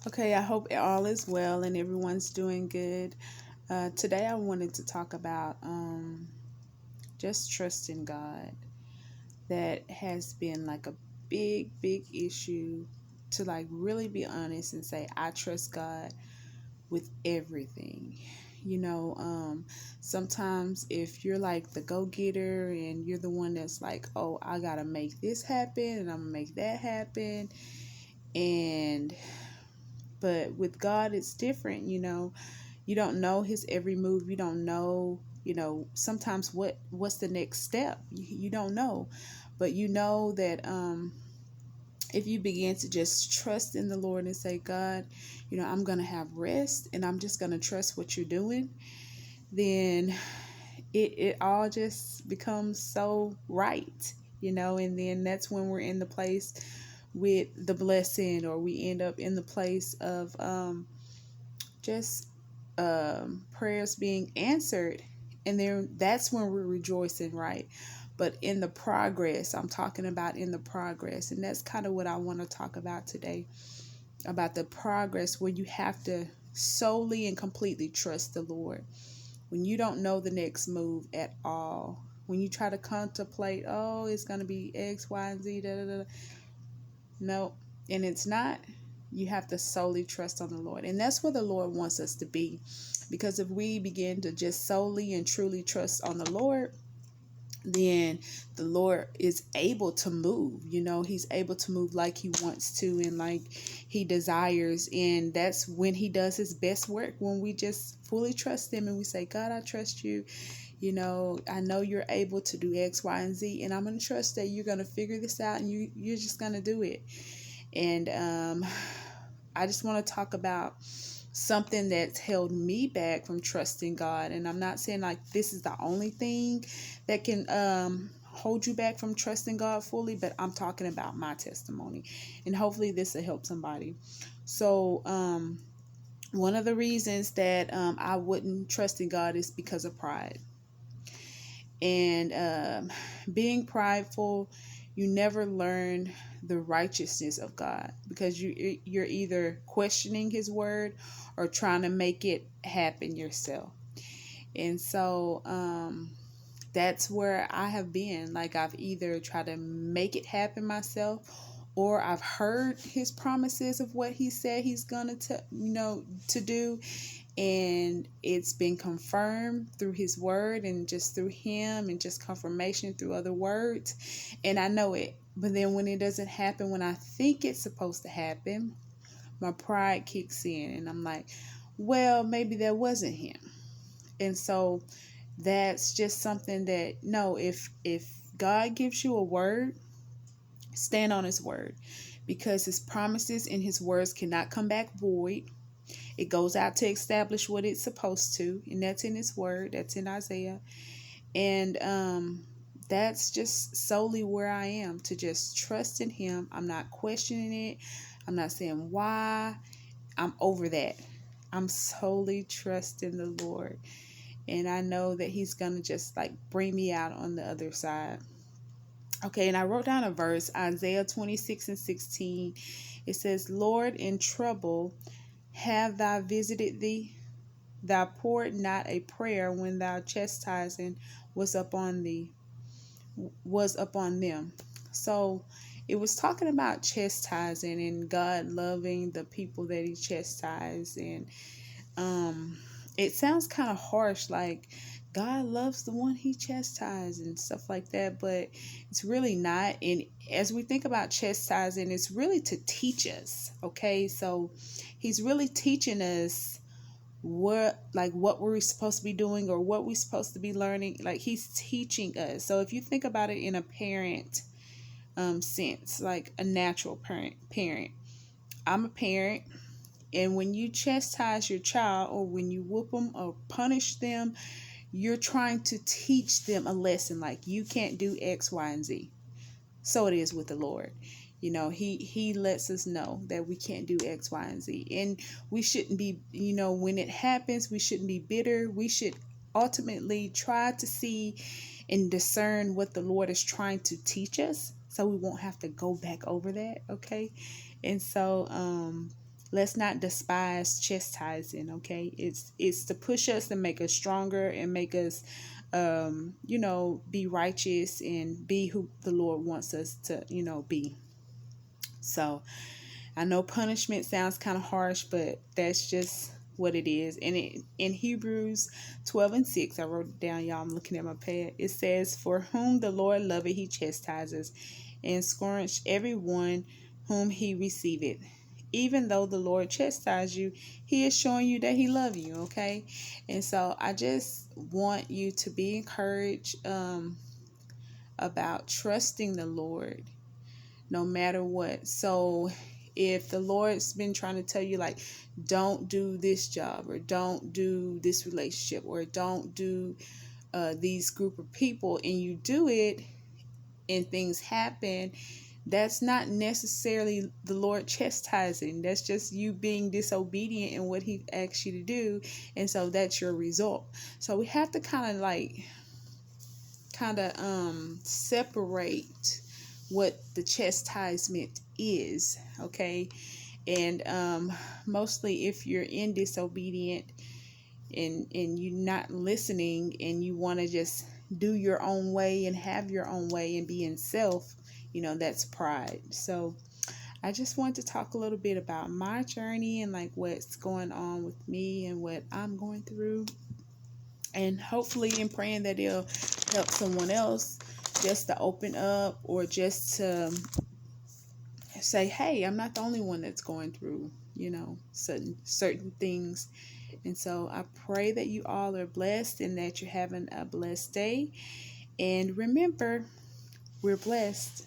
Okay, I hope all is well and everyone's doing good. Today, I wanted to talk about just trusting God. That has been like a big issue to like really be honest and say, I trust God with everything. You know, sometimes if you're like the go getter and you're the one that's like, oh, I got to make this happen and I'm going to make that happen. And but with God, it's different. You don't know his every move. You don't know, sometimes what's the next step. You don't know, but you know that if you begin to just trust in the Lord and say, God, I'm gonna have rest and I'm just gonna trust what you're doing, then it all just becomes so right. And then that's when we're in the place with the blessing, or we end up in the place of just prayers being answered, and then that's when we're rejoicing, right? But in the progress, I'm talking about in the progress, and that's kind of what I want to talk about today, about the progress where you have to solely and completely trust the Lord when you don't know the next move at all. When you try to contemplate, oh, it's going to be X, Y, and Z, da, da, da. No, and it's not. You have to solely trust on the Lord. And that's where the Lord wants us to be. Because if we begin to just solely and truly trust on the Lord, then the Lord is able to move. He's able to move like he wants to and like he desires. And that's when he does his best work, when we just fully trust him and we say, God, I trust you. I know you're able to do X, Y, and Z, and I'm going to trust that you're going to figure this out and you're just going to do it. And I just want to talk about something that's held me back from trusting God. And I'm not saying like this is the only thing that can hold you back from trusting God fully, but I'm talking about my testimony. And hopefully this will help somebody. So, one of the reasons that I wouldn't trust in God is because of pride. And being prideful, you never learn the righteousness of God, because you're either questioning his word or trying to make it happen yourself. And so that's where I have been. Like, I've either tried to make it happen myself, or I've heard his promises of what he said he's gonna to do, and it's been confirmed through his word and just through him, and just confirmation through other words, and I know it. But then when it doesn't happen when I think it's supposed to happen, my pride kicks in and I'm like, well, maybe that wasn't him. And so that's just something that, no, if God gives you a word, stand on his word, because his promises and his words cannot come back void. It goes out to establish what it's supposed to, and that's in his word. That's in Isaiah. And that's just solely where I am, to just trust in him. I'm not questioning it. I'm not saying why. I'm over that. I'm solely trusting the Lord. And I know that he's going to just like bring me out on the other side. Okay, and I wrote down a verse, Isaiah 26:16. It says, Lord, in trouble have thou visited thee? Thou poured not a prayer when thou chastising was upon thee, was upon them. So it was talking about chastising and God loving the people that he chastised. And it sounds kind of harsh, like God loves the one he chastised and stuff like that, but it's really not. And as we think about chastising, it's really to teach us. Okay, so he's really teaching us what we're supposed to be doing, or what we're supposed to be learning. Like, he's teaching us. So if you think about it in a parent sense, like a natural parent, I'm a parent, and when you chastise your child, or when you whoop them or punish them, you're trying to teach them a lesson, like you can't do X, Y, and Z. So it is with the Lord. He lets us know that we can't do X, Y, and Z. And we shouldn't be, when it happens, we shouldn't be bitter. We should ultimately try to see and discern what the Lord is trying to teach us, so we won't have to go back over that. Okay. And so let's not despise chastising. Okay, it's to push us and make us stronger and make us be righteous and be who the Lord wants us to be. So I know punishment sounds kind of harsh, but that's just what it is. And in Hebrews 12:6, I wrote it down, y'all. I'm looking at my pad. It says, "For whom the Lord loveth, he chastises, and scourge everyone whom he receiveth." Even though the Lord chastises you, he is showing you that he loves you, okay? And so I just want you to be encouraged about trusting the Lord no matter what. So if the Lord's been trying to tell you, like, don't do this job, or don't do this relationship, or don't do these group of people, and you do it and things happen, that's not necessarily the Lord chastising. That's just you being disobedient in what he asked you to do. And so that's your result. So we have to kind of separate what the chastisement is, okay? And mostly if you're in disobedient and you're not listening and you want to just do your own way and have your own way and be in self, that's pride. So I just want to talk a little bit about my journey and like what's going on with me and what I'm going through, and hopefully in praying that it'll help someone else just to open up, or just to say, hey, I'm not the only one that's going through certain things. And so I pray that you all are blessed and that you're having a blessed day. And remember, we're blessed.